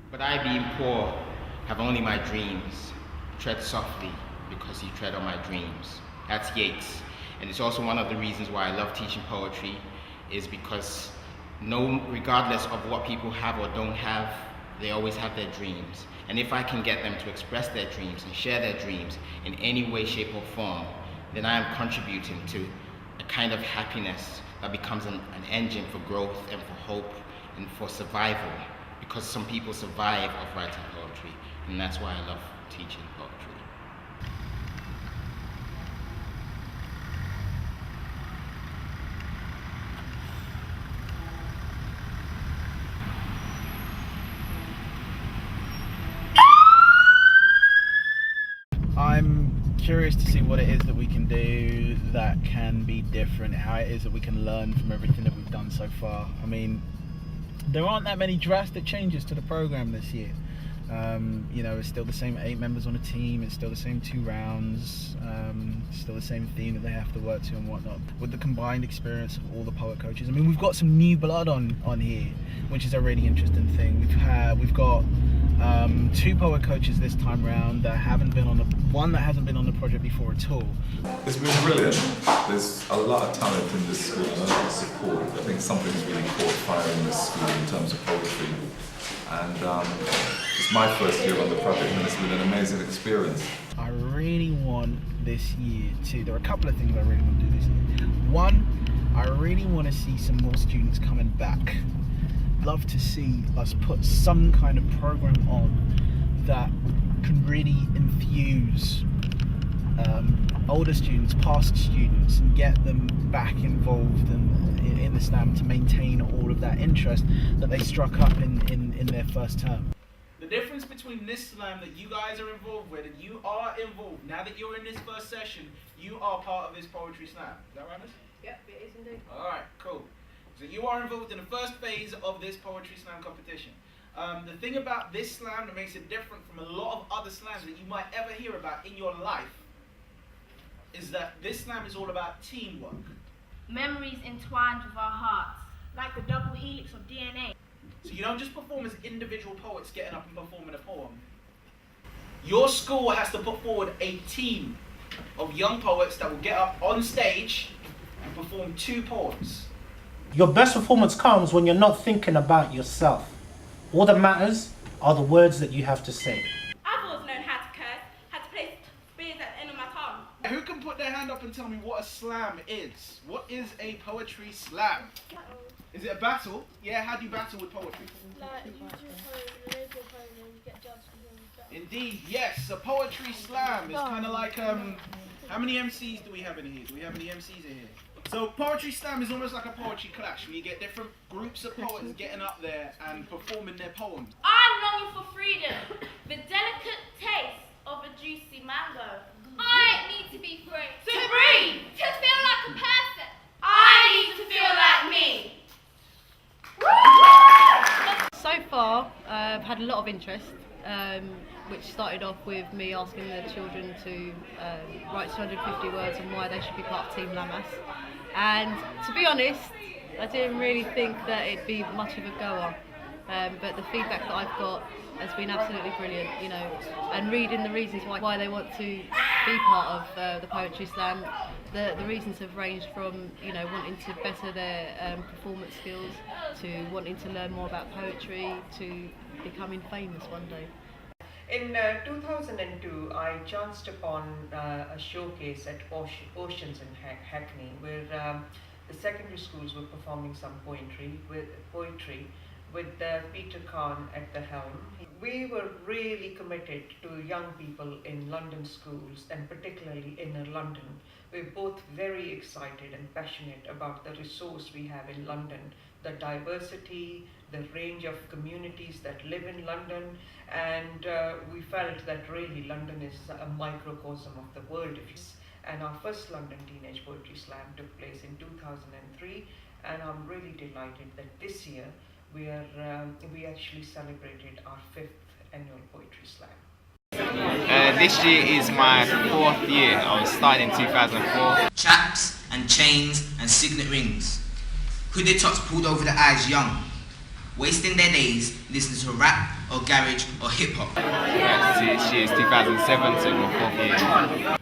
But I, being poor, have only my dreams. Tread softly, because you tread on my dreams. That's Yeats. And it's also one of the reasons why I love teaching poetry, is because regardless of what people have or don't have, they always have their dreams. And if I can get them to express their dreams and share their dreams in any way, shape or form, then I am contributing to a kind of happiness that becomes an engine for growth and for hope and for survival. Because some people survive of writing poetry, and that's why I love teaching poetry. I'm curious to see what it is that we can do that can be different, how it is that we can learn from everything that we've done so far. I mean, there aren't that many drastic changes to the program this year. You know, it's still the same 8 members on a team, it's still the same 2 rounds, still the same theme that they have to work to and whatnot. With the combined experience of all the poet coaches, I mean, we've got some new blood on here, which is a really interesting thing. We've got 2 poet coaches this time round that haven't been on one that hasn't been on the project before at all. It's been brilliant. There's a lot of talent in this school and a lot of support. I think something's really caught fire in this school in terms of poetry. And it's my first year on the project and it's been an amazing experience. I really want this year there are a couple of things I really want to do this year. One, I really want to see some more students coming back. Love to see us put some kind of program on that can really infuse older students, past students, and get them back involved in the slam to maintain all of that interest that they struck up in their first term. The difference between this slam that you guys are involved with and you are involved, now that you're in this first session, you are part of this poetry slam. Is that right, miss? Yep, it is indeed. Alright, cool. So you are involved in the first phase of this poetry slam competition. The thing about this slam that makes it different from a lot of other slams that you might ever hear about in your life is that this slam is all about teamwork. Memories entwined with our hearts, like the double helix of DNA. So you don't just perform as individual poets getting up and performing a poem. Your school has to put forward a team of young poets that will get up on stage and perform 2 poems. Your best performance comes when you're not thinking about yourself. All that matters are the words that you have to say. I've always known how to curse, how to place spears at the end of my tongue. Who can put their hand up and tell me what a slam is? What is a poetry slam? Is it a battle? Yeah, how do you battle with poetry? Like, you just relate your poem and you get judged for doing better. Indeed, yes. A poetry slam is kind of like, how many MCs do we have in here? Do we have any MCs in here? So poetry slam is almost like a poetry clash, where you get different groups of poets getting up there and performing their poems. I'm longing for freedom, the delicate taste of a juicy mango. I need to be free. To breathe. To feel like a person. I need to feel like me. So far, I've had a lot of interest, which started off with me asking the children to write 250 words on why they should be part of Team Lamas. And to be honest, I didn't really think that it'd be much of a goer. But the feedback that I've got has been absolutely brilliant, you know, and reading the reasons why they want to be part of the Poetry Slam, the reasons have ranged from, you know, wanting to better their performance skills, to wanting to learn more about poetry, to becoming famous one day. In 2002, I chanced upon a showcase at Oceans in Hackney, where the secondary schools were performing some poetry with Peter Khan at the helm. We were really committed to young people in London schools, and particularly inner London. We're both very excited and passionate about the resource we have in London, the diversity, the range of communities that live in London, and we felt that really London is a microcosm of the world. And our first London Teenage Poetry Slam took place in 2003, and I'm really delighted that this year we actually celebrated our 5th annual Poetry Slam. This year is my 4th year. I was starting in 2004. Chaps and chains and signet rings. Hooded tops pulled over the eyes young. wasting their days listening to rap or garage or hip hop. Yeah, this year's 2007, so my 4th year.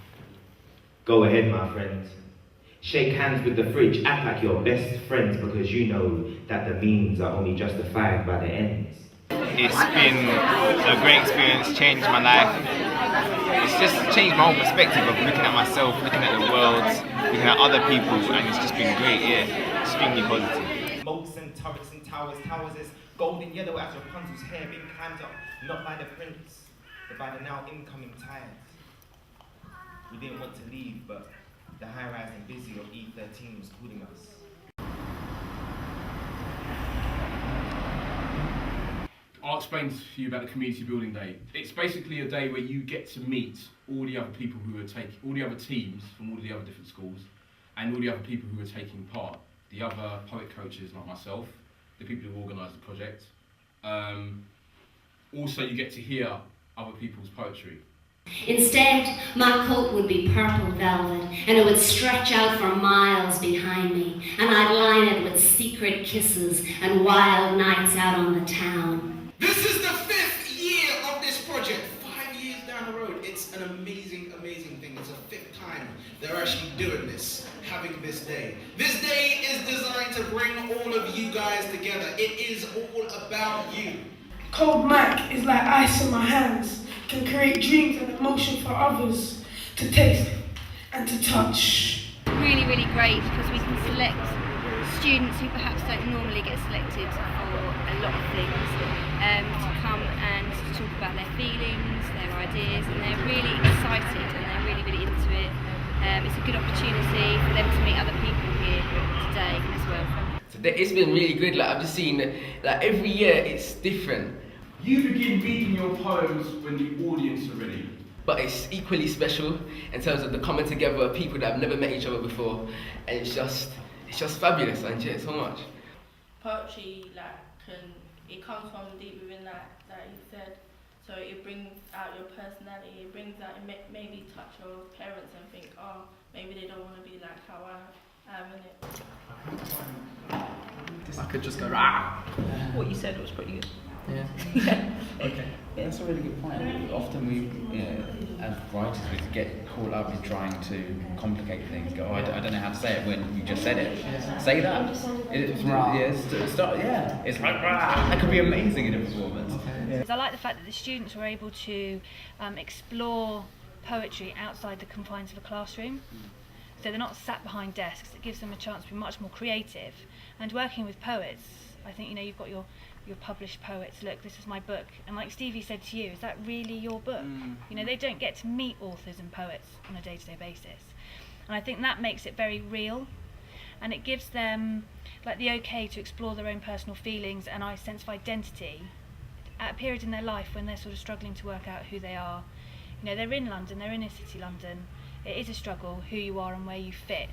Go ahead, my friends. Shake hands with the fridge, act like you're best friends because you know that the means are only justified by the ends. It's been a great experience, changed my life. It's just changed my whole perspective of looking at myself, looking at the world, looking at other people, and it's just been great, yeah, extremely positive. Moats and turrets and towers, towers as golden yellow as Rapunzel's hair being climbed up, not by the prince, but by the now incoming tides. We didn't want to leave, but the high-rise and busy of E13 was calling us. I'll explain to you about the community building day. It's basically a day where you get to meet all the other people who are all the other teams from all the other different schools, and all the other people who are taking part. The other poet coaches like myself, the people who organise the project. Also, you get to hear other people's poetry. Instead, my coat would be purple velvet, and it would stretch out for miles behind me, and I'd line it with secret kisses and wild nights out on the town. This is the 5th year of this project. 5 years down the road. It's an amazing, amazing thing. It's the 5th time they're actually doing this, having this day. This day is designed to bring all of you guys together. It is all about you. Cold Mac is like ice in my hands, can create dreams and emotion for others to taste and to touch. Really, really great because we can select students who perhaps don't normally get selected for a lot of things to come and to talk about their feelings, their ideas, and they're really excited and they're really, really into it. It's a good opportunity for them to meet other people here today as well. It's been really good. Like I've just seen, like every year it's different. You begin reading your poems when the audience are ready. But it's equally special in terms of the coming together of people that have never met each other before, and it's just fabulous. I enjoy it so much. Poetry, it comes from deep within that you said. So it brings out your personality. It brings out, maybe touch your parents and think, oh, maybe they don't want to be like how I am in it. I could just go, ah! What you said was pretty good. Yeah. Okay. Yeah, that's a really good point. Often we, as writers, we get caught up in trying to complicate things. Go, oh, I don't know how to say it when you just said it. Say that. It's like, that could be amazing in a performance. Yeah. I like the fact that the students were able to explore poetry outside the confines of a classroom. So they're not sat behind desks. It gives them a chance to be much more creative. And working with poets, I think you've got your published poets. Look, this is my book. And like Stevie said to you, is that really your book? They don't get to meet authors and poets on a day-to-day basis. And I think that makes it very real. And it gives them the okay to explore their own personal feelings and a sense of identity at a period in their life when they're sort of struggling to work out who they are. They're in London, they're in inner city London. It is a struggle who you are and where you fit.